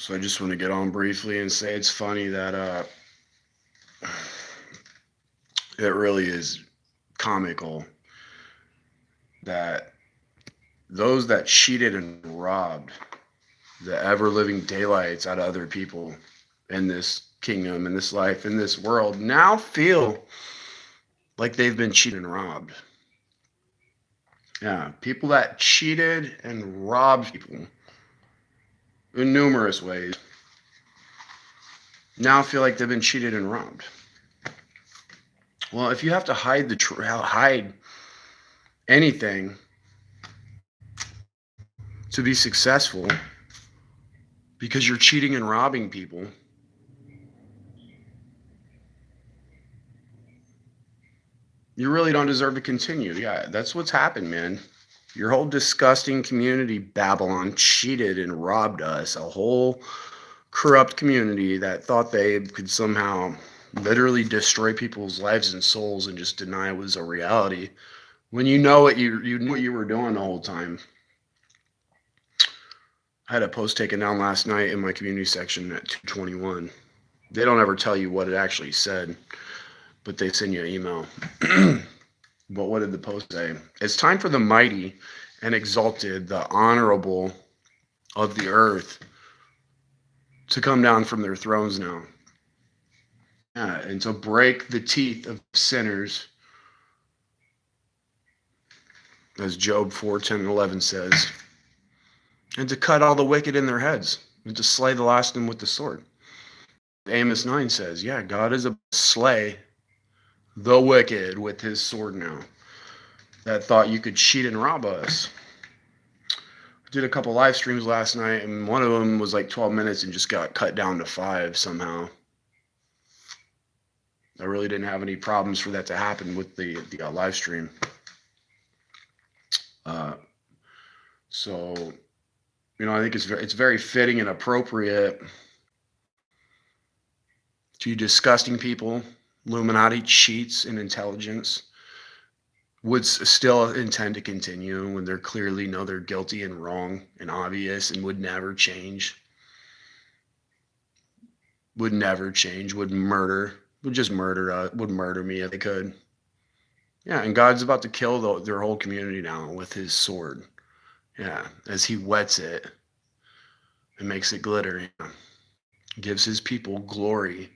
So I just want to get on briefly and say it's funny that it really is comical that those that cheated and robbed the ever living daylights out of other people in this kingdom, in this life, in this world now feel like they've been cheated and robbed. Yeah, people that cheated and robbed people in numerous ways now feel like they've been cheated and robbed. Well, if you have to hide anything to be successful because you're cheating and robbing people, you really don't deserve to continue. Yeah, that's what's happened, man. Your whole disgusting community, Babylon, cheated and robbed us. A whole corrupt community that thought they could somehow literally destroy people's lives and souls and just deny it was a reality. When you know what you knew what you were doing the whole time. I had a post taken down last night in my community section at 2:21. They don't ever tell you what it actually said, but they send you an email. But what did the post say? It's time for the mighty and exalted, the honorable of the earth to come down from their thrones now. Yeah, and to break the teeth of sinners, as Job 4:10-11 says, and to cut all the wicked in their heads, and to slay the last of them with the sword. Amos 9 says, yeah, God is a slay the wicked with his sword now. That thought you could cheat and rob us. I did a couple live streams last night, and one of them was like 12 minutes and just got cut down to 5 somehow. I really didn't have any problems for that to happen with the live stream. So, I think it's very fitting and appropriate to you disgusting people, Illuminati cheats and intelligence, would still intend to continue when they're clearly know they're guilty and wrong and obvious and would never change. Would never change, would just murder me if they could. Yeah, and God's about to kill their whole community now with his sword. Yeah, as he wets it and makes it glitter. Yeah. Gives his people glory,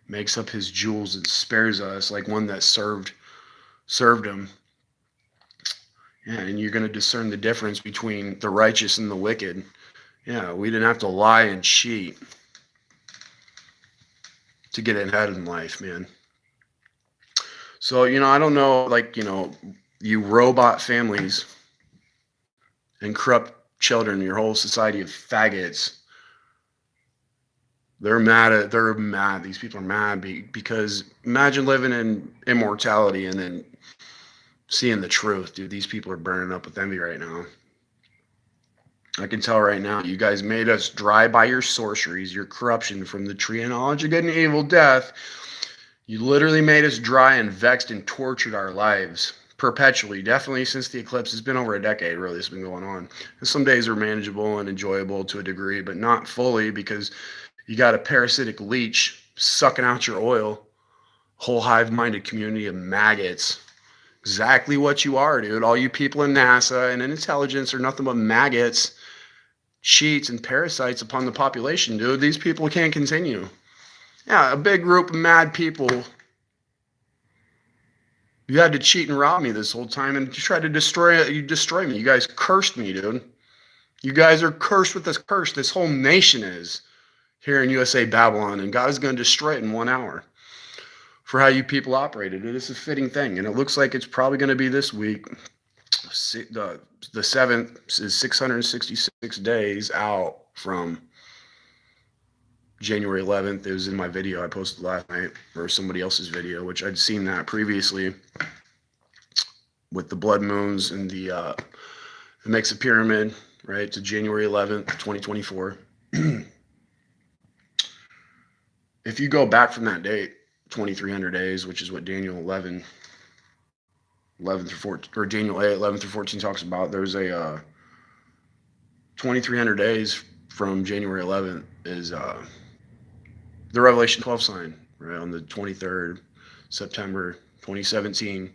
makes up his jewels and spares us like one that served him. Yeah, and you're going to discern the difference between the righteous and the wicked. Yeah, we didn't have to lie and cheat to get ahead in life, man. So, I don't know, you robot families and corrupt children, your whole society of faggots, they're mad. These people are mad because imagine living in immortality and then seeing the truth, dude. These people are burning up with envy right now. I can tell right now, you guys made us dry by your sorceries, your corruption from the tree of knowledge of good and evil, death. You literally made us dry and vexed and tortured our lives perpetually. Definitely since the eclipse. It's been over a decade, really, it's been going on. And some days are manageable and enjoyable to a degree, but not fully because you got a parasitic leech sucking out your oil. Whole hive-minded community of maggots. Exactly what you are, dude. All you people in NASA and in intelligence are nothing but maggots, cheats, and parasites upon the population, dude. These people can't continue. Yeah, a big group of mad people. You had to cheat and rob me this whole time, and you tried to destroy me. You guys cursed me, dude. You guys are cursed with this curse. This whole nation is here in USA Babylon, and God is going to destroy it in 1 hour for how you people operated. It is a fitting thing, and it looks like it's probably going to be this week. The 7th is 666 days out from January 11th. It was in my video I posted last night, or somebody else's video, which I'd seen that previously with the blood moons and it makes a pyramid, right, to January 11th, 2024. If you go back from that date, 2,300 days, which is what Daniel 11 through 14, or Daniel 8, 11 through 14 talks about, there's a 2,300 days from January 11th is the Revelation 12 sign, right, on the 23rd September 2017.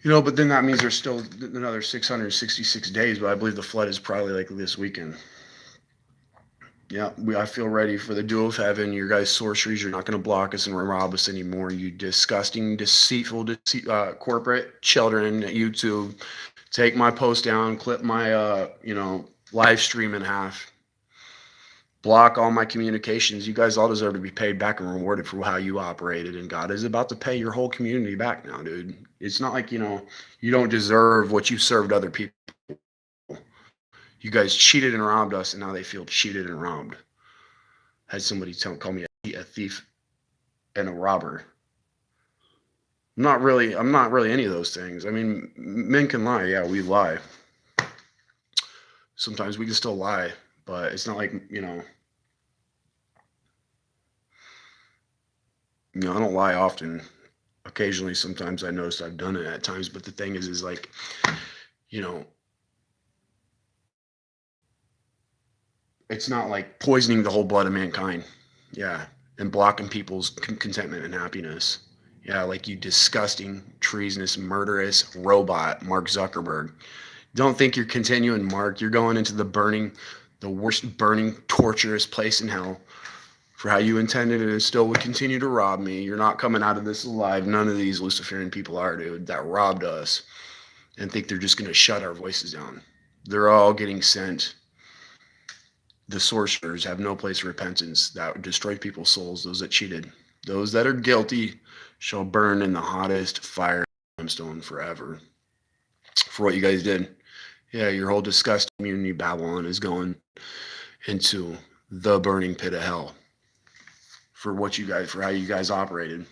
But then that means there's still another 666 days, but I believe the flood is probably like this weekend. Yeah, I feel ready for the duel of heaven. Your guys' sorceries, you're not going to block us and rob us anymore. You disgusting, deceitful, corporate children at YouTube. Take my post down, clip my, live stream in half. Block all my communications. You guys all deserve to be paid back and rewarded for how you operated. And God is about to pay your whole community back now, dude. It's not like, you don't deserve what you served other people. You guys cheated and robbed us, and now they feel cheated and robbed. Had somebody call me a thief and a robber. I'm not really any of those things. I mean, men can lie. Yeah, we lie. Sometimes we can still lie, but it's not like, I don't lie often. Occasionally, sometimes I notice I've done it at times, but the thing is like, it's not like poisoning the whole blood of mankind. Yeah. And blocking people's contentment and happiness. Yeah, like you disgusting, treasonous, murderous robot, Mark Zuckerberg. Don't think you're continuing, Mark. You're going into the worst burning, torturous place in hell for how you intended it and still would continue to rob me. You're not coming out of this alive. None of these Luciferian people are, dude, that robbed us and think they're just going to shut our voices down. They're all getting sent. The sorcerers have no place of repentance. That destroyed people's souls, those that cheated. Those that are guilty shall burn in the hottest fire and brimstone forever for what you guys did. Yeah, your whole disgusting community Babylon is going into the burning pit of hell for how you guys operated.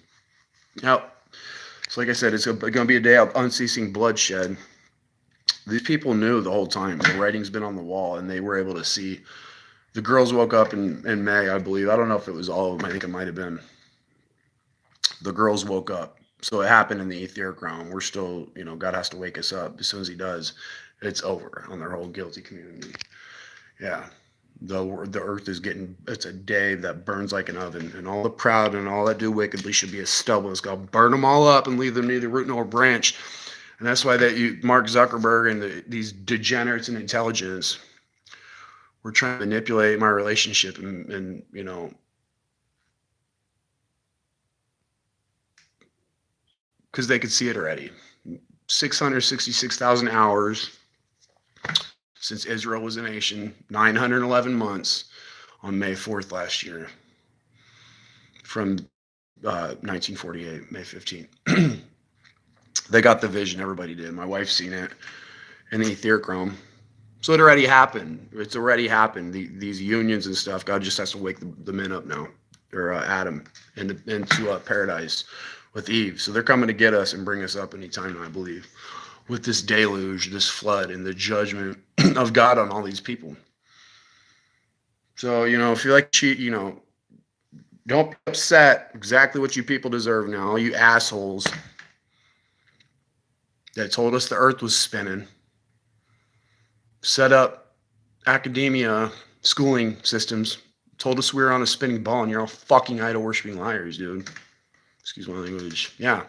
Now, so like I said, it's going to be a day of unceasing bloodshed. These people knew the whole time. The writing's been on the wall, and they were able to see. The girls woke up in May, I believe. I don't know if it was all of them. I think it might have been. The girls woke up. So it happened in the etheric realm. We're still, God has to wake us up. As soon as he does, it's over on their whole guilty community. Yeah. The earth is it's a day that burns like an oven. And all the proud and all that do wickedly should be as stubble. It's going to burn them all up and leave them neither root nor branch. And that's why Mark Zuckerberg and these degenerates in intelligence were trying to manipulate my relationship and because they could see it already. 666,000 hours since Israel was a nation, 911 months on May 4th last year from 1948, May 15th. They got the vision. Everybody did. My wife's seen it in the etheric realm. So it already happened. It's already happened. These unions and stuff, God just has to wake the men up now, or Adam, into paradise with Eve. So they're coming to get us and bring us up anytime, I believe, with this deluge, this flood, and the judgment of God on all these people. So, if you like cheat, don't be upset. Exactly what you people deserve now. All you assholes that told us the earth was spinning, set up academia, schooling systems, told us we were on a spinning ball, and you're all fucking idol-worshipping liars, dude. Excuse my language. Yeah.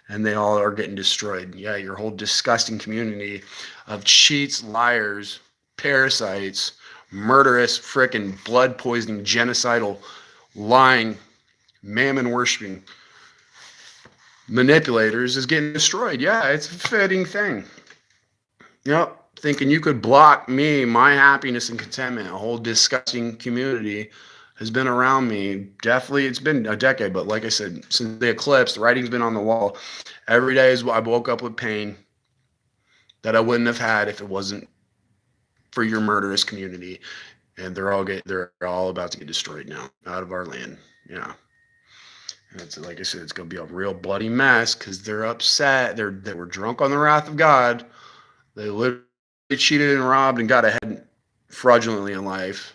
And they all are getting destroyed. Yeah, your whole disgusting community of cheats, liars, parasites, murderous, frickin' blood-poisoning, genocidal, lying, mammon-worshipping manipulators is getting destroyed. Yeah, it's a fitting thing. Yep. Thinking you could block me, my happiness and contentment. A whole disgusting community has been around me. Definitely, it's been a decade, but like I said, since the eclipse, the writing's been on the wall. Every day I woke up with pain that I wouldn't have had if it wasn't for your murderous community. And they're all about to get destroyed now out of our land. Yeah. And it's like I said, it's gonna be a real bloody mess because they're upset. They were drunk on the wrath of God. They literally cheated and robbed and got ahead fraudulently in life.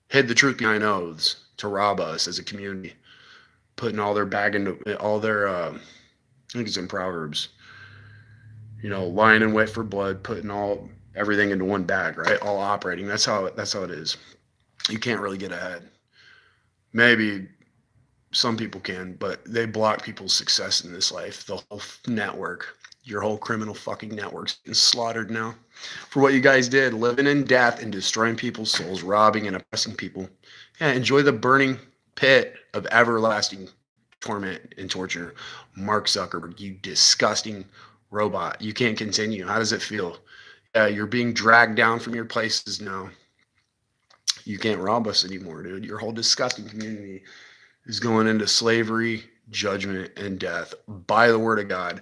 Hid the truth behind oaths to rob us as a community, putting all their bag into all their, I think it's in Proverbs, lying in wait for blood, putting everything into one bag, right? All operating. That's how it is. you can't really get ahead. Maybe some people can, but they block people's success in this life. The whole network, your whole criminal fucking network's getting slaughtered now for what you guys did, living in death and destroying people's souls, robbing and oppressing people. Yeah, enjoy the burning pit of everlasting torment and torture. Mark Zuckerberg, you disgusting robot. You can't continue. How does it feel? Yeah, you're being dragged down from your places now. You can't rob us anymore, dude. Your whole disgusting community is going into slavery, judgment, and death by the word of God.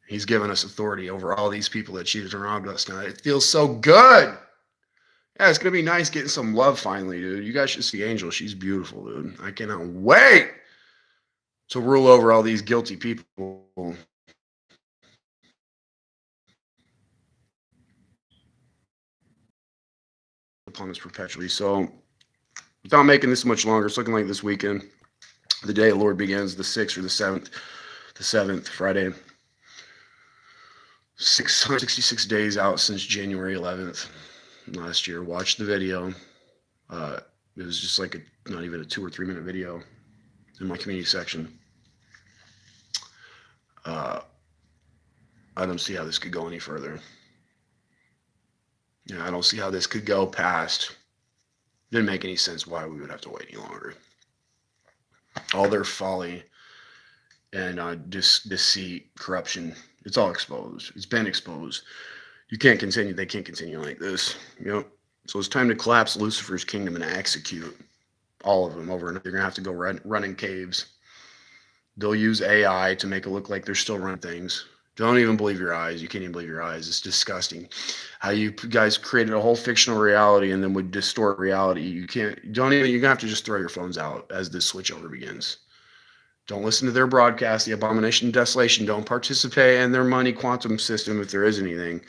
He's given us authority over all these people that cheated and robbed us. Now it feels so good. Yeah, it's gonna be nice getting some love finally, dude. You guys should see Angel. She's beautiful, dude. I cannot wait to rule over all these guilty people upon us perpetually. So, without making this much longer, it's looking like this weekend, the day of the Lord begins, the 6th or the 7th, Friday. 666 days out since January 11th last year. Watched the video. It was just like not even a 2 or 3 minute video in my community section. I don't see how this could go any further. Yeah, I don't see how this could go past. Didn't make any sense why we would have to wait any longer. All their folly and deceit, corruption, it's all exposed. It's been exposed. You can't continue. They can't continue like this. So it's time to collapse Lucifer's kingdom and execute all of them over. And they're going to have to go run in caves. They'll use AI to make it look like they're still running things. Don't even believe your eyes. You can't even believe your eyes. It's disgusting how you guys created a whole fictional reality and then would distort reality. You're going to have to just throw your phones out as this switchover begins. Don't listen to their broadcast, the abomination of desolation. Don't participate in their money quantum system if there is anything.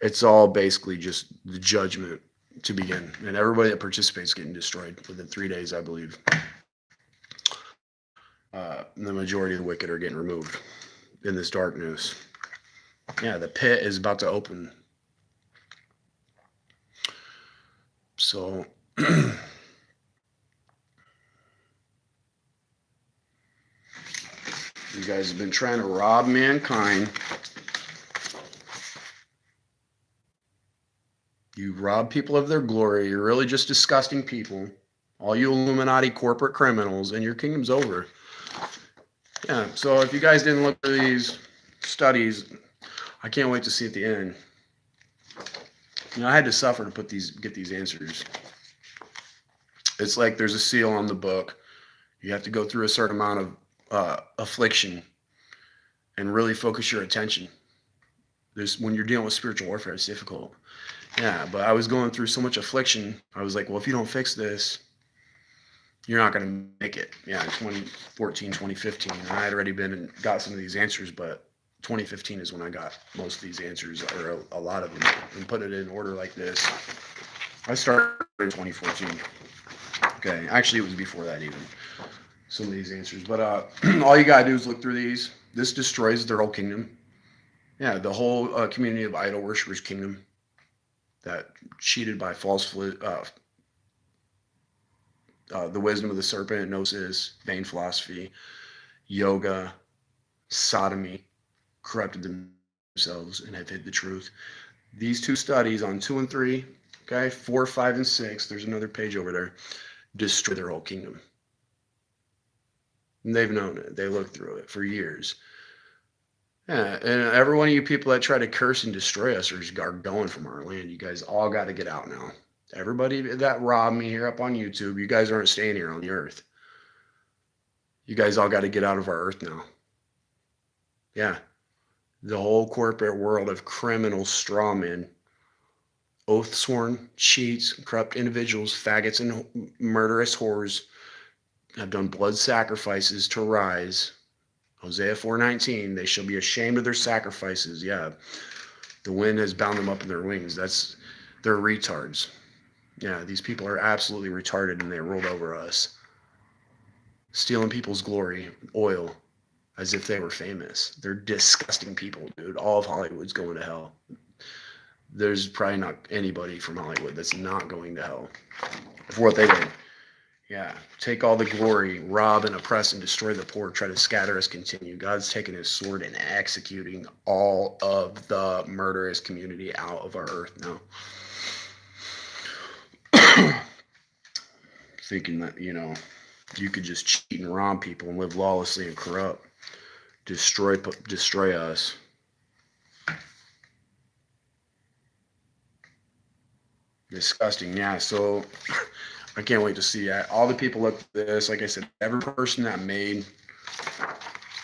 It's all basically just the judgment to begin. And everybody that participates is getting destroyed within 3 days, I believe. The majority of the wicked are getting removed in this darkness. Yeah, the pit is about to open. So you guys have been trying to rob mankind. You rob people of their glory. You're really just disgusting people. All you Illuminati corporate criminals, and your kingdom's over. Yeah, so if you guys didn't look at these studies, I can't wait to see at the end. I had to suffer to get these answers. It's like there's a seal on the book. You have to go through a certain amount of affliction and really focus your attention. When you're dealing with spiritual warfare, it's difficult. Yeah, but I was going through so much affliction. I was like, well, if you don't fix this, you're not going to make it. Yeah, 2014, 2015. I had already been and got some of these answers, but 2015 is when I got most of these answers, or a lot of them, and put it in order like this. I started in 2014. Okay, actually, it was before that even. Some of these answers, but all you gotta do is look through these. This destroys their whole kingdom. Yeah, the whole community of idol worshippers' kingdom that cheated by false the wisdom of the serpent, gnosis, vain philosophy, yoga, sodomy, corrupted themselves and have hid the truth. These two studies on 2 and 3, okay, 4, 5, and 6, there's another page over there, destroy their whole kingdom. And they've known it. They looked through it for years. Yeah, and every one of you people that try to curse and destroy us are going from our land. You guys all got to get out now. Everybody that robbed me here up on YouTube, you guys aren't staying here on the earth. You guys all got to get out of our earth now. Yeah. The whole corporate world of criminal straw men, oath sworn, cheats, corrupt individuals, faggots, and murderous whores have done blood sacrifices to rise. Hosea 4:19, they shall be ashamed of their sacrifices. Yeah, the wind has bound them up in their wings. They're retards. Yeah, these people are absolutely retarded, and they rolled over us, stealing people's glory, oil, as if they were famous. They're disgusting people, dude. All of Hollywood's going to hell. there's probably not anybody from Hollywood that's not going to hell for what they did. Yeah, take all the glory, rob and oppress and destroy the poor, try to scatter us, continue. God's taking his sword and executing all of the murderous community out of our earth now. Thinking that, you could just cheat and rob people and live lawlessly and corrupt, destroy us. Disgusting. Yeah, so I can't wait to see that. All the people look at this. Like I said, every person that made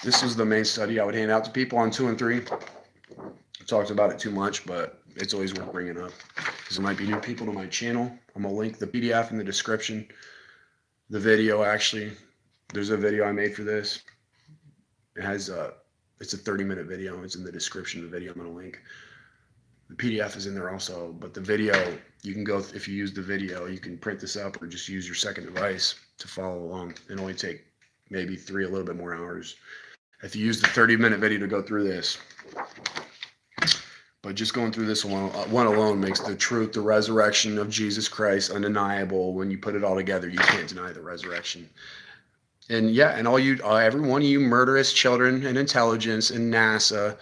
this was the main study I would hand out to people on 2 and 3. I talked about it too much, but it's always worth bringing up because there might be new people to my channel. I'm gonna link the PDF in the description. The video, actually, there's a video I made for this. It has it's a 30-minute video. It's in the description of the video. I'm gonna link. The PDF is in there also, but the video, you can go, if you use the video, you can print this up or just use your second device to follow along. It'll only take maybe 3, a little bit more hours. If you use the 30-minute video to go through this. But just going through this one alone makes the truth, the resurrection of Jesus Christ undeniable. When you put it all together, you can't deny the resurrection. And yeah, and every one of you murderous children and intelligence and NASA,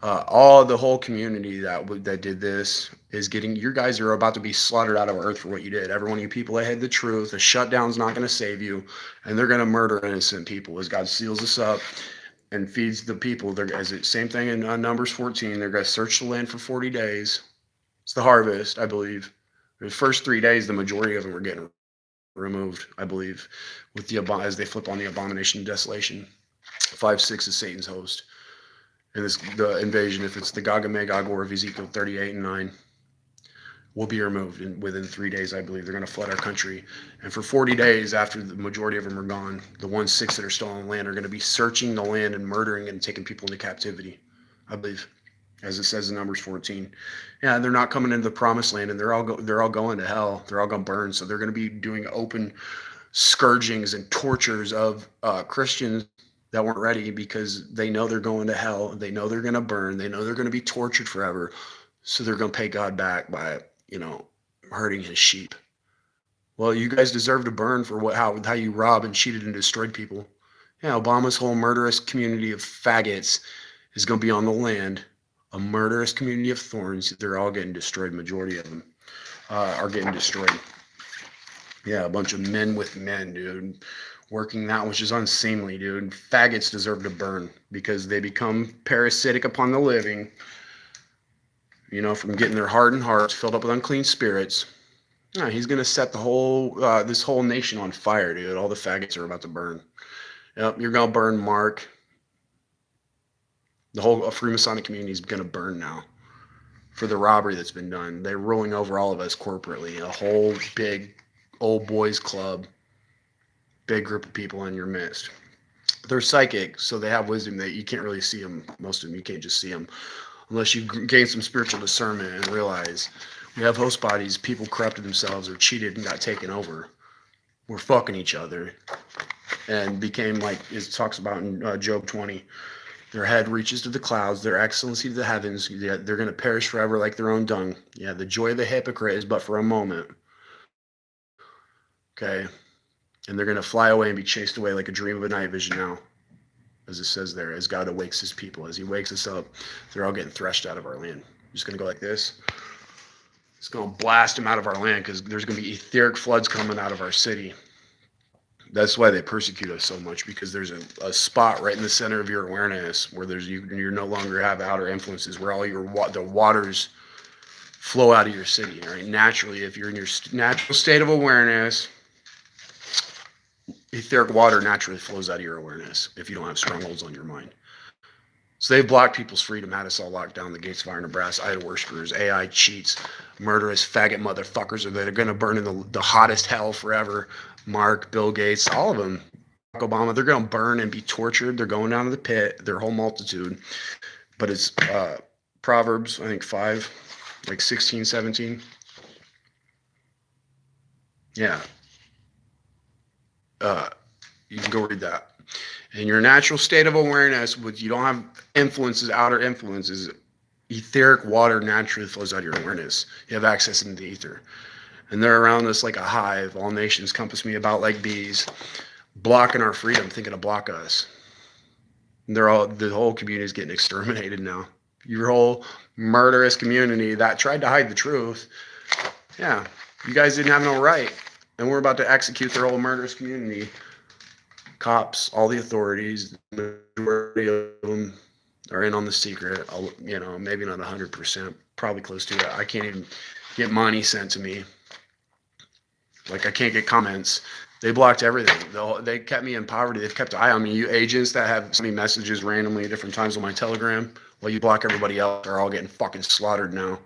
all the whole community that did this is getting, your guys are about to be slaughtered out of earth for what you did. Every one of you people that hid the truth, the shutdown's not going to save you, and they're going to murder innocent people as God seals us up and feeds the people. Same thing in Numbers 14. They're going to search the land for 40 days. It's the harvest, I believe. The first 3 days, the majority of them were getting removed, I believe, with as they flip on the abomination of desolation. 5-6 is Satan's host. And the invasion, if it's the Gog and Magog war of Ezekiel 38 and 9, will be removed within 3 days, I believe. They're going to flood our country. And for 40 days, after the majority of them are gone, the 1/6 that are still on land are going to be searching the land and murdering and taking people into captivity, I believe, as it says in Numbers 14. Yeah, they're not coming into the promised land, and they're all going to hell. They're all going to burn. So they're going to be doing open scourgings and tortures of Christians that weren't ready, because they know they're going to hell. They know they're going to burn. They know they're going to be tortured forever. So they're going to pay God back by, hurting his sheep. Well, you guys deserve to burn for how you robbed and cheated and destroyed people. Yeah, Obama's whole murderous community of faggots is going to be on the land. A murderous community of thorns. They're all getting destroyed. Majority of them are getting destroyed. Yeah, a bunch of men with men, dude. Working that which is unseemly, dude. Faggots deserve to burn because they become parasitic upon the living, from getting their hardened hearts filled up with unclean spirits. Yeah, he's going to set this whole nation on fire, dude. All the faggots are about to burn. Yep, you're going to burn, Mark. The whole Freemasonic community is going to burn now for the robbery that's been done. They're ruling over all of us corporately. A whole big old boys club. Big group of people in your midst. They're psychic, so they have wisdom that you can't really see them. Most of them, you can't just see them unless you gain some spiritual discernment and realize we have host bodies. People corrupted themselves or cheated and got taken over. We're fucking each other and became, like it talks about in Job 20. Their head reaches to the clouds, their excellency to the heavens. They're going to perish forever like their own dung. Yeah, the joy of the hypocrite is but for a moment. Okay. And they're going to fly away and be chased away like a dream of a night vision now, as it says there, as God awakes his people. As he wakes us up, they're all getting threshed out of our land. Just going to go like this. It's going to blast them out of our land because there's going to be etheric floods coming out of our city. That's why they persecute us so much, because there's a spot right in the center of your awareness where you no longer have outer influences, where all the waters flow out of your city. Right? Naturally, if you're in your natural state of awareness, etheric water naturally flows out of your awareness if you don't have strongholds on your mind. So they've blocked people's freedom, had us all locked down the gates of iron and brass, idol worshippers, AI cheats, murderous faggot motherfuckers that are going to burn in the hottest hell forever. Mark, Bill Gates, all of them, Obama, they're going to burn and be tortured. They're going down to the pit, their whole multitude. But it's Proverbs, I think 5, like 16, 17. Yeah. You can go read that. In your natural state of awareness, you don't have influences, outer influences, etheric water naturally flows out of your awareness. You have access into the ether. And they're around us like a hive. All nations compass me about like bees, blocking our freedom, thinking to block us. And the whole community is getting exterminated now. Your whole murderous community that tried to hide the truth. Yeah, you guys didn't have no right. And we're about to execute their whole murderous community. Cops, all the authorities, the majority of them are in on the secret. Maybe not 100%, probably close to it. I can't even get money sent to me. Like, I can't get comments. They blocked everything. They kept me in poverty. They've kept an eye on me. You agents that have sent me messages randomly at different times on my Telegram, well, you block everybody else. They're all getting fucking slaughtered now.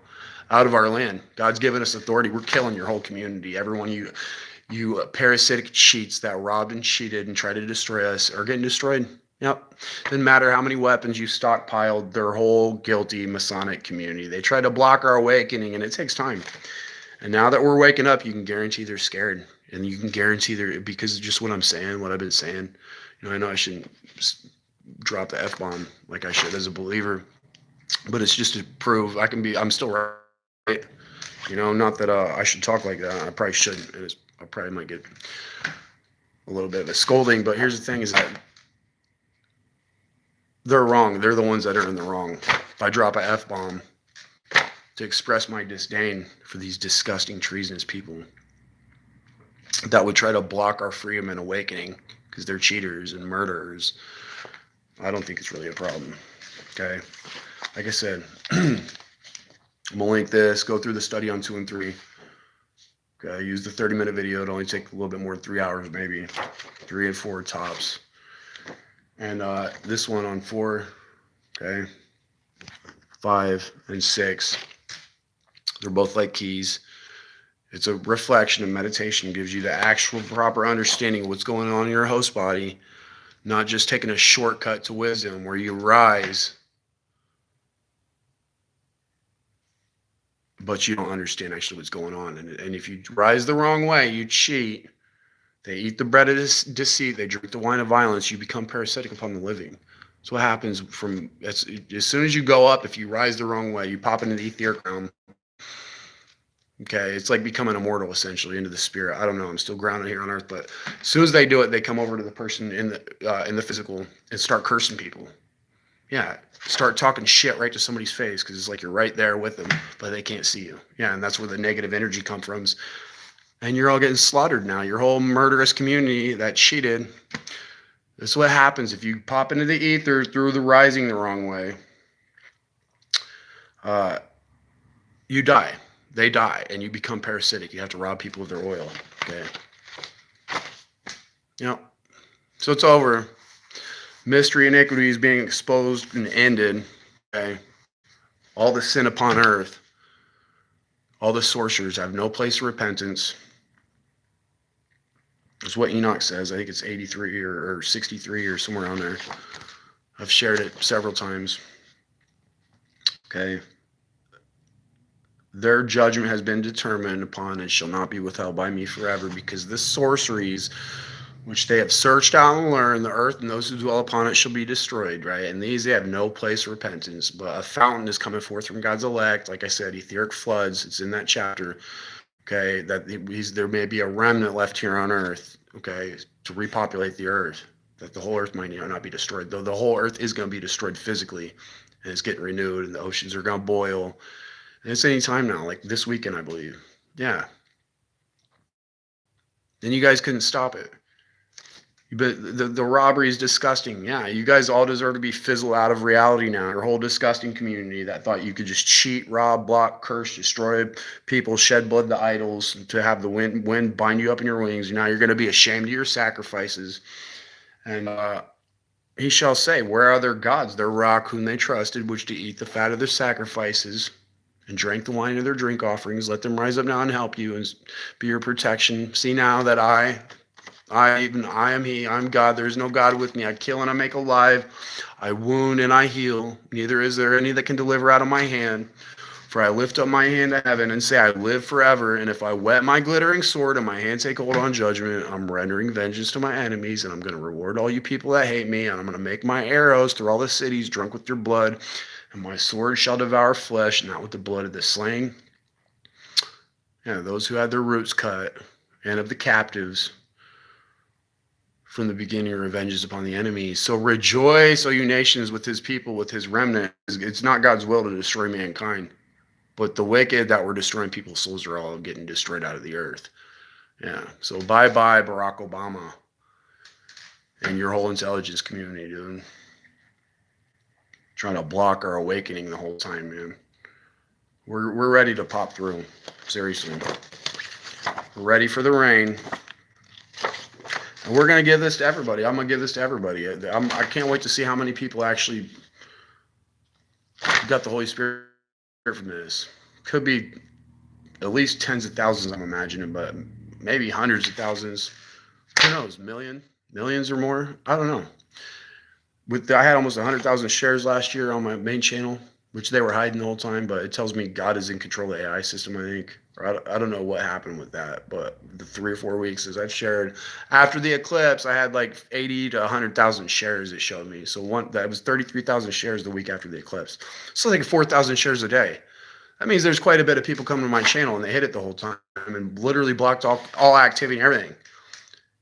Out of our land. God's given us authority. We're killing your whole community. Everyone you parasitic cheats that robbed and cheated and tried to destroy us are getting destroyed. Yep. Didn't matter how many weapons you stockpiled, their whole guilty Masonic community. They tried to block our awakening, and it takes time. And now that we're waking up, you can guarantee they're scared. And you can guarantee they're, because of just what I'm saying, what I've been saying. I know I shouldn't just drop the F-bomb like I should as a believer. But it's just to prove I'm still right. Not that I should talk like that. I probably shouldn't. And I probably might get a little bit of a scolding. But here's the thing is that they're wrong. They're the ones that are in the wrong. If I drop a F-bomb to express my disdain for these disgusting, treasonous people that would try to block our freedom and awakening because they're cheaters and murderers, I don't think it's really a problem. Okay? Like I said, I'm going to link this, go through the study on 2 and 3. Okay, use the 30-minute video. It only takes a little bit more than 3 hours, maybe 3 and 4 tops. And this one on 4, okay, 5 and 6. They're both like keys. It's a reflection, and meditation gives you the actual proper understanding of what's going on in your host body, not just taking a shortcut to wisdom where you rise, but you don't understand actually what's going on. And if you rise the wrong way, you cheat. They eat the bread of deceit. They drink the wine of violence. You become parasitic upon the living. That's what happens as soon as you go up. If you rise the wrong way, you pop into the etheric realm. Okay, it's like becoming immortal, essentially, into the spirit. I don't know. I'm still grounded here on earth, but as soon as they do it, they come over to the person in the physical and start cursing people. Yeah, start talking shit right to somebody's face because it's like you're right there with them, but they can't see you. Yeah, and that's where the negative energy comes from. And you're all getting slaughtered now. Your whole murderous community that cheated. This is what happens if you pop into the ether through the rising the wrong way. You die. They die, and you become parasitic. You have to rob people of their oil. Okay. So it's over. Mystery, iniquity is being exposed and ended. Okay. All the sin upon earth. All the sorcerers have no place of repentance. That's what Enoch says. I think it's 83 or 63 or somewhere around there. I've shared it several times. Okay. Their judgment has been determined upon and shall not be withheld by me forever, because the sorceries which they have searched out and learned, the earth and those who dwell upon it shall be destroyed, right? And these, they have no place of repentance, but a fountain is coming forth from God's elect. Like I said, etheric floods, it's in that chapter, okay, that there may be a remnant left here on earth, okay, to repopulate the earth, that the whole earth might not be destroyed, though the whole earth is going to be destroyed physically, and it's getting renewed, and the oceans are going to boil. And it's any time now, like this weekend, I believe. Yeah. And you guys couldn't stop it. But the robbery is disgusting. Yeah, you guys all deserve to be fizzled out of reality now. Your whole disgusting community that thought you could just cheat, rob, block, curse, destroy people, shed blood to idols, to have the wind bind you up in your wings. Now you're going to be ashamed of your sacrifices. And he shall say, where are their gods, their rock whom they trusted, which to eat the fat of their sacrifices and drank the wine of their drink offerings? Let them rise up now and help you and be your protection. See now that I am he, I'm God. There is no God with me. I kill and I make alive. I wound and I heal. Neither is there any that can deliver out of my hand. For I lift up my hand to heaven and say, I live forever. And if I whet my glittering sword and my hand take hold on judgment, I'm rendering vengeance to my enemies, and I'm going to reward all you people that hate me. And I'm going to make my arrows through all the cities drunk with your blood. And my sword shall devour flesh, not with the blood of the slain. Yeah, those who had their roots cut, and of the captives from the beginning, revenge is upon the enemies. So rejoice, O you nations, with his people, with his remnant. It's not God's will to destroy mankind, but the wicked that were destroying people's souls are all getting destroyed out of the earth. Yeah. So bye-bye, Barack Obama and your whole intelligence community, dude. Trying to block our awakening the whole time, man. We're ready to pop through. Seriously. We're ready for the rain. And we're going to give this to everybody. I'm going to give this to everybody. I can't wait to see how many people actually got the Holy Spirit from this. Could be at least tens of thousands, I'm imagining, but maybe hundreds of thousands. Who knows? Millions or more? I don't know. I had almost 100,000 shares last year on my main channel, which they were hiding the whole time, but it tells me God is in control of the AI system, I think. Or I don't know what happened with that, but the 3 or 4 weeks as I've shared after the eclipse, I had like 80 to 100,000 shares. It showed me. So that was 33,000 shares the week after the eclipse. So like 4,000 shares a day. That means there's quite a bit of people coming to my channel and they hit it the whole time and literally blocked all activity and everything.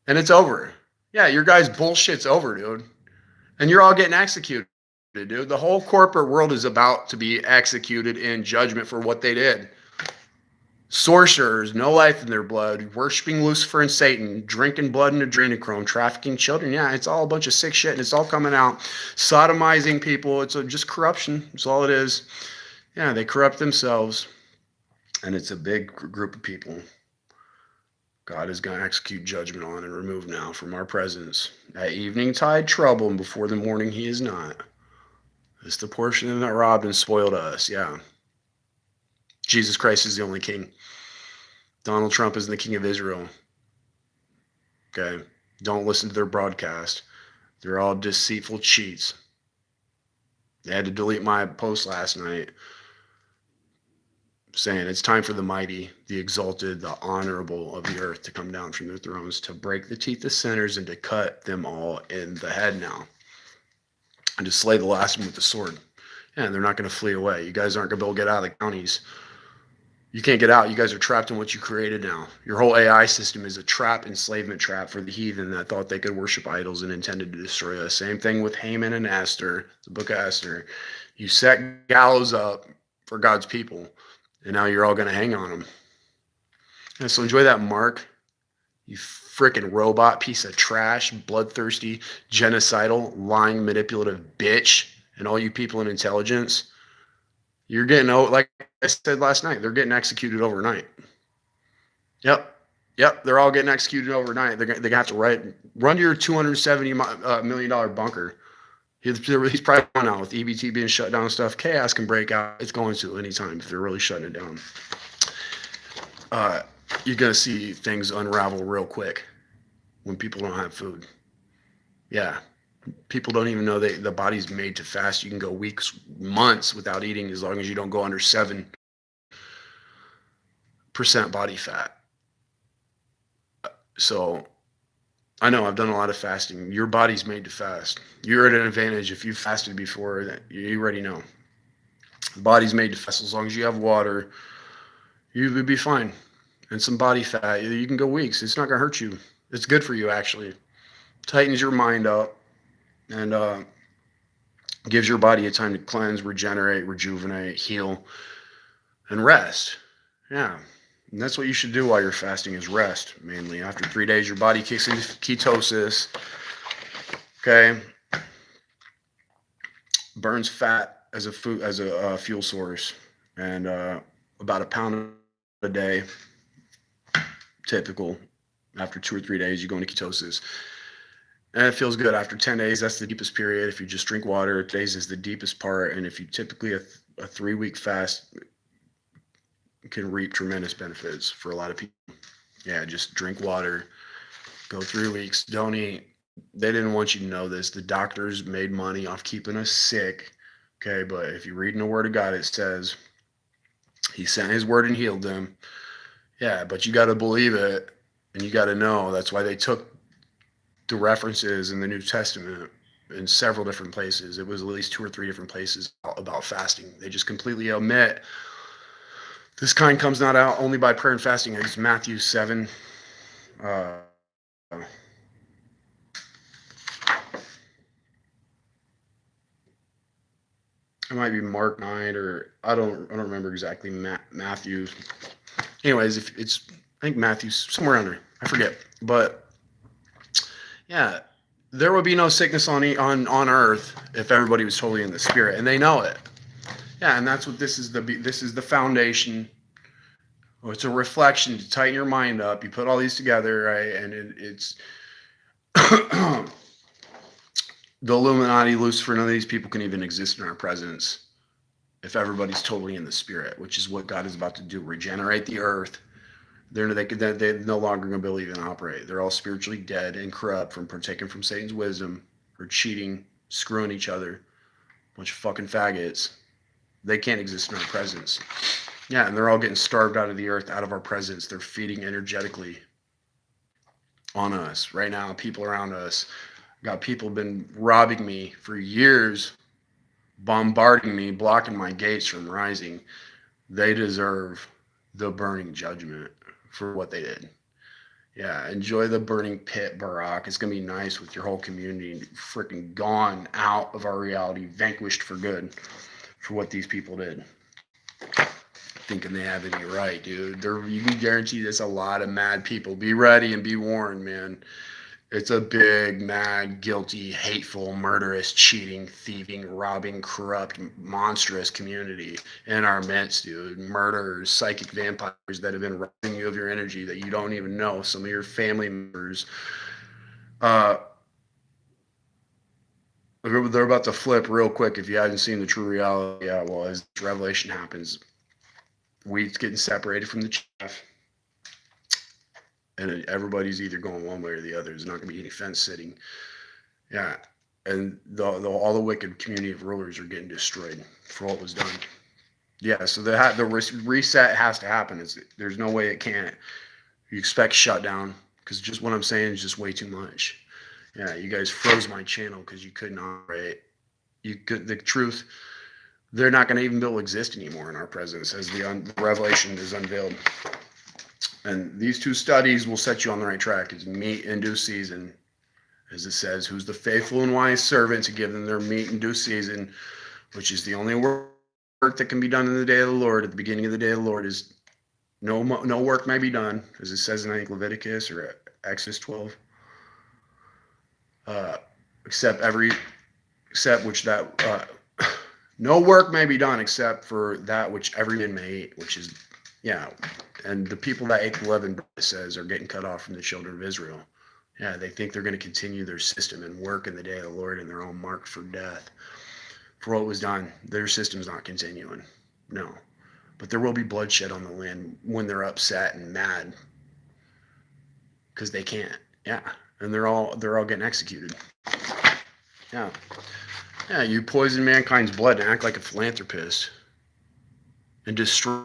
And it's over. Yeah, your guys' bullshit's over, dude. And you're all getting executed, dude. The whole corporate world is about to be executed in judgment for what they did. Sorcerers, no life in their blood, worshiping Lucifer and Satan, drinking blood and adrenochrome, trafficking children. Yeah, it's all a bunch of sick shit, and it's all coming out. Sodomizing people. It's just corruption. That's all it is. Yeah, they corrupt themselves, and it's a big group of people. God is going to execute judgment on and remove now from our presence. At evening tide trouble, and before the morning he is not. It's the portion that robbed and spoiled us. Yeah. Jesus Christ is the only king. Donald Trump is the king of Israel. Okay. Don't listen to their broadcast. They're all deceitful cheats. They had to delete my post last night saying it's time for the mighty, the exalted, the honorable of the earth to come down from their thrones, to break the teeth of sinners and to cut them all in the head now. And to slay the last one with the sword. And they're not going to flee away. You guys aren't going to be able to get out of the counties. You can't get out. You guys are trapped in what you created now. Your whole AI system is a trap, enslavement trap for the heathen that thought they could worship idols and intended to destroy us. Same thing with Haman and Esther, the book of Esther. You set gallows up for God's people, and now you're all going to hang on them. And so enjoy that, Mark. You freaking robot piece of trash, bloodthirsty, genocidal, lying, manipulative bitch, and all you people in intelligence. You're getting, like I said last night, they're getting executed overnight. Yep. They're all getting executed overnight. They have to run to your $270 million bunker. He's probably gone out with EBT being shut down and stuff. Chaos can break out. It's going to anytime if they're really shutting it down. You're going to see things unravel real quick when people don't have food. Yeah. People don't even know the body's made to fast. You can go weeks, months without eating as long as you don't go under 7% body fat. So I know I've done a lot of fasting. Your body's made to fast. You're at an advantage if you've fasted before. That you already know. The body's made to fast. As long as you have water, you would be fine. And some body fat, you can go weeks. It's not going to hurt you. It's good for you, actually. Tightens your mind up. And gives your body a time to cleanse, regenerate, rejuvenate, heal, and rest. Yeah. And that's what you should do while you're fasting is rest, mainly. After 3 days, your body kicks into ketosis. Okay. Burns fat as a fuel source. And about a pound a day, typical. After 2 or 3 days, you go into ketosis. And it feels good. After 10 days, that's the deepest period. If you just drink water, days is the deepest part. And if you typically a 3-week fast can reap tremendous benefits for a lot of people. Yeah, just drink water, go 3 weeks, don't eat. They didn't want you to know this. The doctors made money off keeping us sick. Okay, but if you read in the Word of God, it says He sent his word and healed them. Yeah, but you got to believe it, and you got to know. That's why they took the references in the New Testament in several different places. It was at least 2 or 3 different places about fasting. They just completely omit this kind comes not out only by prayer and fasting. It's Matthew 7. Uh, it might be Mark 9, or I don't remember exactly Matthew. Anyways, if it's I think Matthew's somewhere under. I forget. But yeah, there would be no sickness on earth if everybody was totally in the spirit, and they know it. Yeah, and that's what this is the foundation. Well, it's a reflection to tighten your mind up. You put all these together, right? And it's the Illuminati, Lucifer, none of these people can even exist in our presence if everybody's totally in the spirit, which is what God is about to do. Regenerate the earth. They're no longer going to believe and operate. They're all spiritually dead and corrupt from partaking from Satan's wisdom or cheating, screwing each other. Bunch of fucking faggots. They can't exist in our presence. Yeah, and they're all getting starved out of the earth, out of our presence. They're feeding energetically on us right now. People around us. Got people been robbing me for years, bombarding me, blocking my gates from rising. They deserve the burning judgment for what they did. Yeah, enjoy the burning pit, Barack. It's gonna be nice with your whole community freaking gone out of our reality, vanquished for good for what these people did. Thinking they have any right, dude. You can guarantee there's a lot of mad people. Be ready and be warned, man. It's a big, mad, guilty, hateful, murderous, cheating, thieving, robbing, corrupt, monstrous community in our midst, dude. Murderers, psychic vampires that have been robbing you of your energy that you don't even know. Some of your family members. Uh, they're about to flip real quick if you haven't seen the true reality. Yeah, well, as revelation happens, wheat's getting separated from the chaff. And everybody's either going one way or the other. There's not going to be any fence sitting. Yeah, and all the wicked community of rulers are getting destroyed for what was done. Yeah, so the reset has to happen. There's no way it can't. You expect shutdown because just what I'm saying is just way too much. Yeah, you guys froze my channel because you couldn't operate. The truth. They're not going to even be able to exist anymore in our presence as the revelation is unveiled. And these 2 studies will set you on the right track. It's meat in due season. As it says, who's the faithful and wise servant to give them their meat in due season, which is the only work that can be done in the day of the Lord. At the beginning of the day of the Lord is no work may be done, as it says in I think Leviticus or Exodus 12, except which that no work may be done except for that which every man may eat, which is and the people that ate the leavened bread, it says, are getting cut off from the children of Israel. Yeah, they think they're going to continue their system and work in the day of the Lord, and they're all marked for death. For what was done, their system's not continuing. No. But there will be bloodshed on the land when they're upset and mad because they can't. Yeah, and they're all getting executed. Yeah. Yeah, you poison mankind's blood and act like a philanthropist and destroy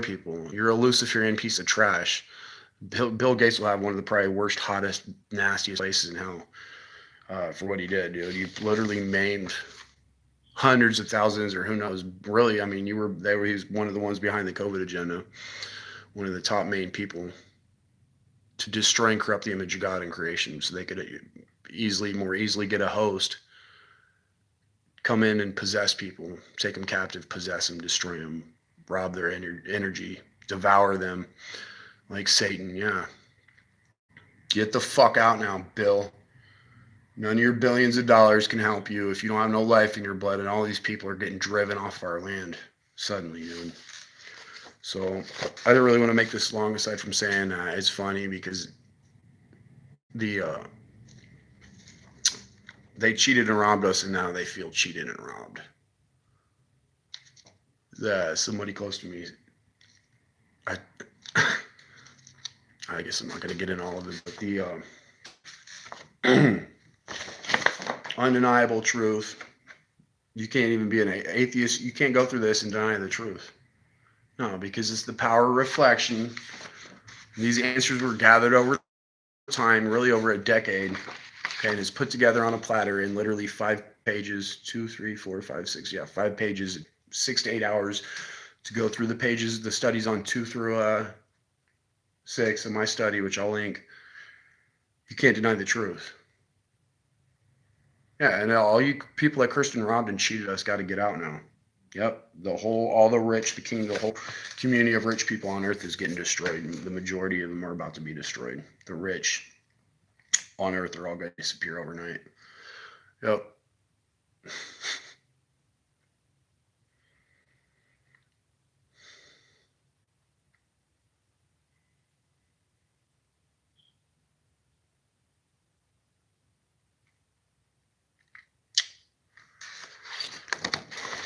people. You're a Luciferian piece of trash. Bill Gates will have one of the probably worst, hottest, nastiest places in hell for what he did, dude. You literally maimed hundreds of thousands, or who knows. Really, I mean, he was one of the ones behind the COVID agenda, one of the top main people to destroy and corrupt the image of God in creation, so they could more easily get a host, come in and possess people, take them captive, possess them, destroy them, rob their energy, devour them. Like Satan, yeah. Get the fuck out now, Bill. None of your billions of dollars can help you if you don't have no life in your blood, and all these people are getting driven off our land suddenly, dude. So I don't really want to make this long, aside from saying it's funny because they cheated and robbed us, and now they feel cheated and robbed. Somebody close to me, I guess I'm not going to get in all of it, but the undeniable truth. You can't even be an atheist. You can't go through this and deny the truth. No, because it's the power of reflection. These answers were gathered over time, really over a decade. Okay, and it's put together on a platter in literally 5 pages, 2, 3, 4, 5, 6. Yeah, 5 pages, 6 to 8 hours to go through the pages. The study's on 2 through 6 of my study, which I'll link. You can't deny the truth. Yeah, and all you people that cursed and robbed and cheated us got to get out now. Yep, all the rich, the king, the whole community of rich people on earth is getting destroyed. The majority of them are about to be destroyed. The rich on earth are all going to disappear overnight. Yep.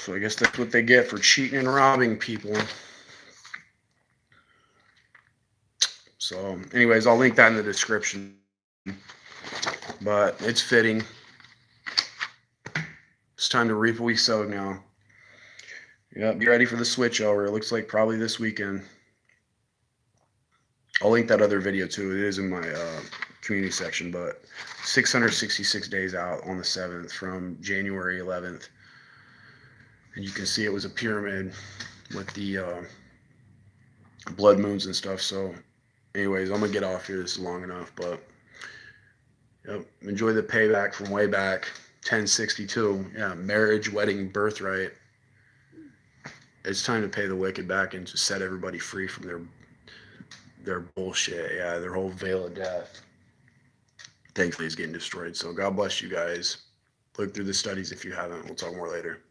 So I guess that's what they get for cheating and robbing people. So, anyways, I'll link that in the description. But it's fitting. It's time to reap what we sowed now. Yep, be ready for the switch over. It looks like probably this weekend. I'll link that other video too. It is in my community section, but 666 days out on the 7th from January 11th. And you can see it was a pyramid with the blood moons and stuff. So anyways, I'm going to get off here. This is long enough, but yep, enjoy the payback from way back. 1062. Yeah, marriage, wedding, birthright. It's time to pay the wicked back and to set everybody free from their bullshit. Yeah, their whole veil of death. Thankfully, is getting destroyed. So God bless you guys. Look through the studies if you haven't. We'll talk more later.